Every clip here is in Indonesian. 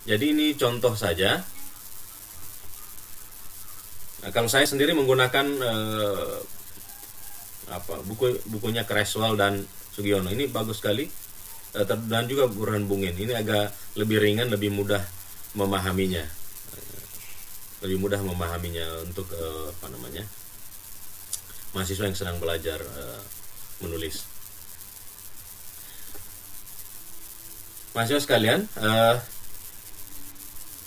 Jadi ini contoh saja. Nah, kalau saya sendiri menggunakan bukunya Creswell dan Sugiono, ini bagus sekali, dan juga Burhan Bungin. Ini agak lebih ringan, lebih mudah memahaminya, untuk mahasiswa yang sedang belajar menulis. Mahasiswa sekalian,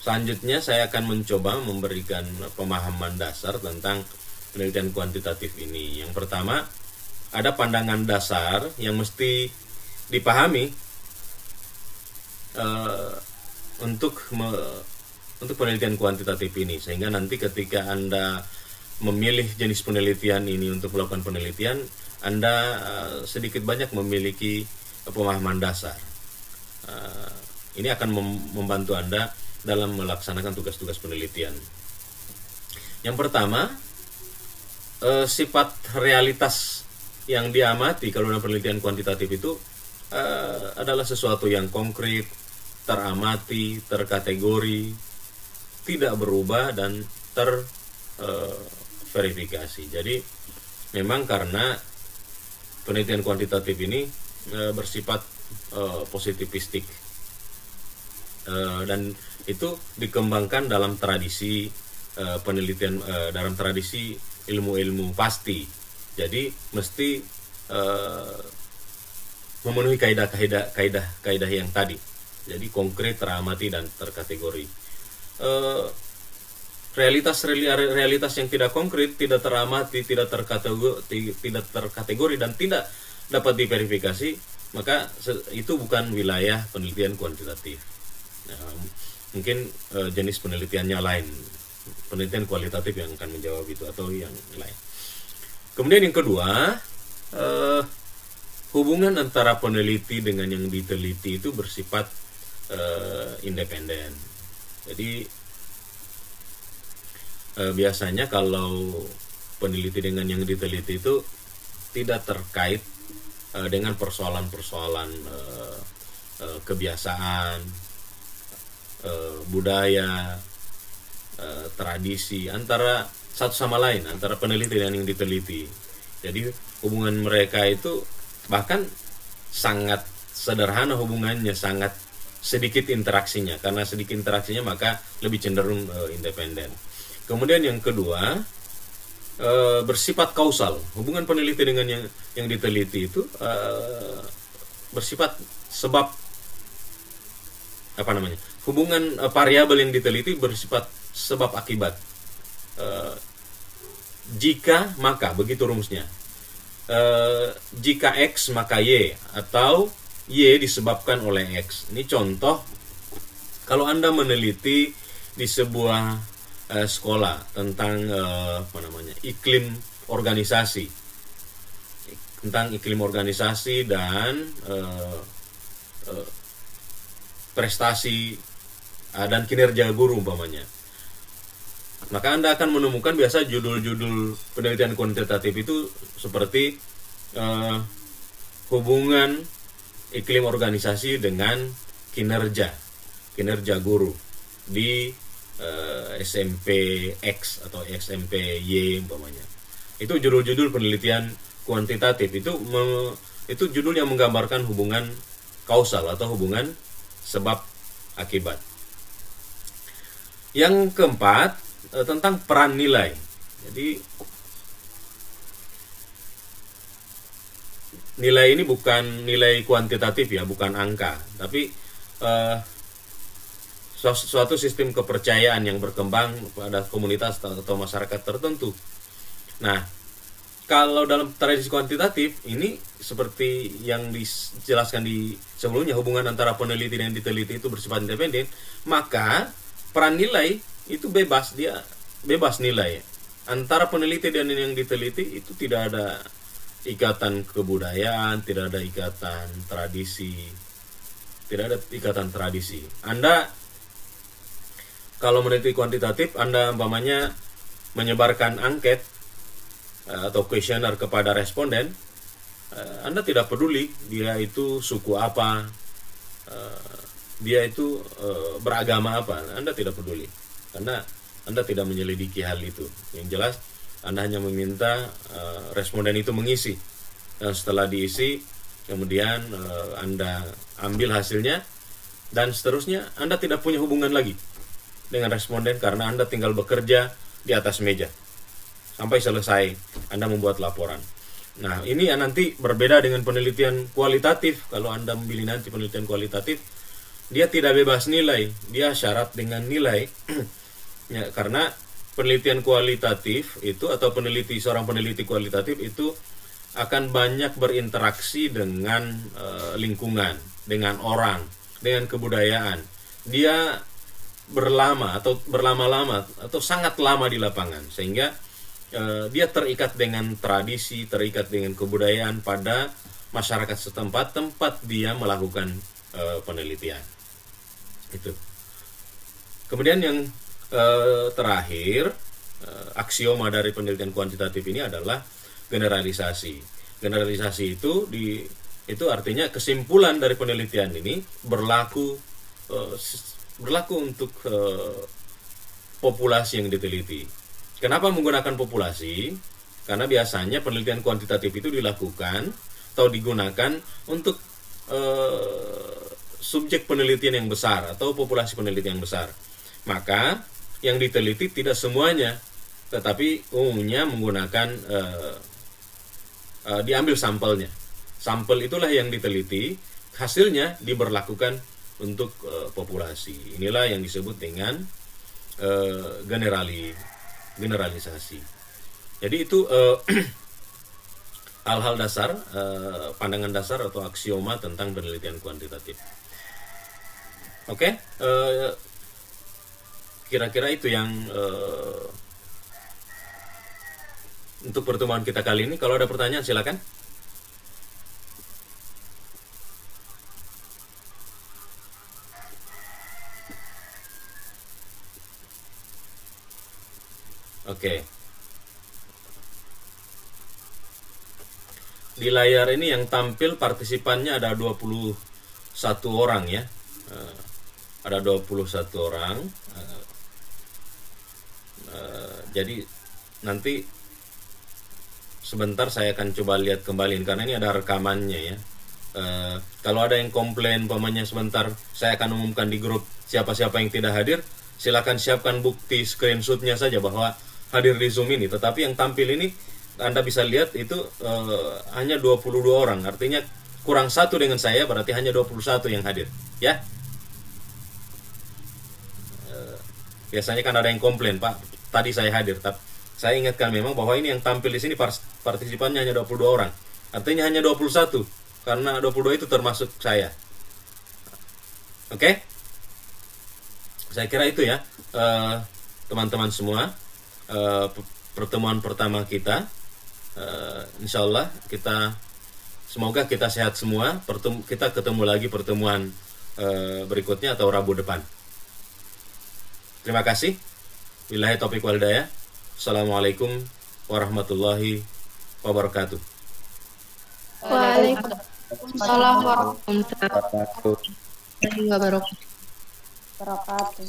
selanjutnya saya akan mencoba memberikan pemahaman dasar tentang penelitian kuantitatif ini. Yang pertama, ada pandangan dasar yang mesti dipahami untuk penelitian kuantitatif ini, sehingga nanti ketika Anda memilih jenis penelitian ini untuk melakukan penelitian, Anda sedikit banyak memiliki pemahaman dasar. Ini akan membantu Anda dalam melaksanakan tugas-tugas penelitian. Yang pertama, sifat realitas yang diamati kalau dalam penelitian kuantitatif itu adalah sesuatu yang konkret, teramati, terkategori, tidak berubah, dan terverifikasi. Jadi memang karena penelitian kuantitatif ini bersifat positivistik, dan itu dikembangkan dalam tradisi penelitian, dalam tradisi ilmu-ilmu pasti. Jadi mesti memenuhi kaidah yang tadi. Jadi konkret, teramati, dan terkategori. Realitas yang tidak konkret, tidak teramati, tidak terkategori, dan tidak dapat diverifikasi, maka itu bukan wilayah penelitian kuantitatif. Mungkin jenis penelitiannya lain, penelitian kualitatif yang akan menjawab itu, atau yang lain. Kemudian yang kedua, hubungan antara peneliti dengan yang diteliti itu bersifat independen. Jadi biasanya kalau peneliti dengan yang diteliti itu tidak terkait dengan persoalan-persoalan kebiasaan, budaya, tradisi antara satu sama lain, antara peneliti dan yang diteliti. Jadi hubungan mereka itu bahkan sangat sederhana hubungannya, sangat sedikit interaksinya. Karena sedikit interaksinya maka lebih cenderung independen. Kemudian yang kedua, bersifat kausal. Hubungan peneliti dengan yang diteliti itu bersifat sebab, hubungan variabel yang diteliti bersifat sebab akibat. Jika maka, begitu rumusnya. Jika X maka Y, atau Y disebabkan oleh X. Ini contoh kalau Anda meneliti di sebuah sekolah tentang iklim organisasi, dan prestasi dan kinerja guru umpamanya. Maka Anda akan menemukan biasa judul-judul penelitian kuantitatif itu seperti hubungan iklim organisasi dengan kinerja guru di SMP X atau SMP Y umpamanya. Itu judul-judul penelitian kuantitatif. Itu judul yang menggambarkan hubungan kausal atau hubungan sebab akibat. Yang keempat, tentang peran nilai. Jadi nilai ini bukan nilai kuantitatif ya, bukan angka, tapi suatu sistem kepercayaan yang berkembang pada komunitas atau masyarakat tertentu. Nah, kalau dalam tradisi kuantitatif ini seperti yang dijelaskan di sebelumnya, hubungan antara peneliti dan diteliti itu bersifat independen, maka peran nilai itu bebas, dia bebas nilai. Antara peneliti dan yang diteliti itu tidak ada ikatan kebudayaan, tidak ada ikatan tradisi. Anda kalau meneliti kuantitatif, Anda umpamanya menyebarkan angket atau kuesioner kepada responden, Anda tidak peduli dia itu suku apa, dia itu beragama apa, Anda tidak peduli, karena Anda tidak menyelidiki hal itu. Yang jelas Anda hanya meminta responden itu mengisi, dan setelah diisi kemudian Anda ambil hasilnya, dan seterusnya Anda tidak punya hubungan lagi dengan responden karena Anda tinggal bekerja di atas meja sampai selesai Anda membuat laporan. Nah, ini nanti berbeda dengan penelitian kualitatif. Kalau Anda memilih nanti penelitian kualitatif, dia tidak bebas nilai, dia syarat dengan nilai. Ya, karena penelitian kualitatif itu, atau seorang peneliti kualitatif itu akan banyak berinteraksi dengan lingkungan, dengan orang, dengan kebudayaan. Dia berlama-lama atau sangat lama di lapangan, sehingga dia terikat dengan tradisi, terikat dengan kebudayaan pada masyarakat setempat tempat dia melakukan penelitian. Itu. Kemudian yang terakhir, aksioma dari penelitian kuantitatif ini adalah generalisasi. Generalisasi itu artinya kesimpulan dari penelitian ini berlaku untuk populasi yang diteliti. Kenapa menggunakan populasi? Karena biasanya penelitian kuantitatif itu dilakukan atau digunakan untuk subjek penelitian yang besar atau populasi penelitian yang besar. Maka yang diteliti tidak semuanya, tetapi umumnya menggunakan diambil sampelnya. Sampel itulah yang diteliti, hasilnya diberlakukan untuk populasi. Inilah yang disebut dengan generalisasi. Jadi itu hal-hal dasar, pandangan dasar atau aksioma tentang penelitian kuantitatif. Oke, kira-kira itu yang untuk pertemuan kita kali ini. Kalau ada pertanyaan silakan. Oke. Di layar ini yang tampil partisipannya ada 21 orang ya. Ada 21 orang. Jadi nanti sebentar saya akan coba lihat kembali karena ini ada rekamannya ya. Kalau ada yang komplain pamannya sebentar, saya akan umumkan di grup siapa-siapa yang tidak hadir. Silakan siapkan bukti screenshotnya saja bahwa hadir di Zoom ini. Tetapi yang tampil ini Anda bisa lihat itu hanya 22 orang. Artinya kurang satu dengan saya, berarti hanya 21 yang hadir ya. Biasanya kan ada yang komplain, Pak, tadi saya hadir. Tapi saya ingatkan memang bahwa ini yang tampil di sini partisipannya hanya 22 orang. Artinya hanya 21 karena 22 itu termasuk saya. Oke? Saya kira itu ya, teman-teman semua. Pertemuan pertama kita, insya Allah semoga kita sehat semua. Kita ketemu lagi pertemuan berikutnya atau Rabu depan. Terima kasih. Billahi taufiq wal hidayah. Assalamualaikum warahmatullahi wabarakatuh. Waalaikumsalam warahmatullahi wabarakatuh.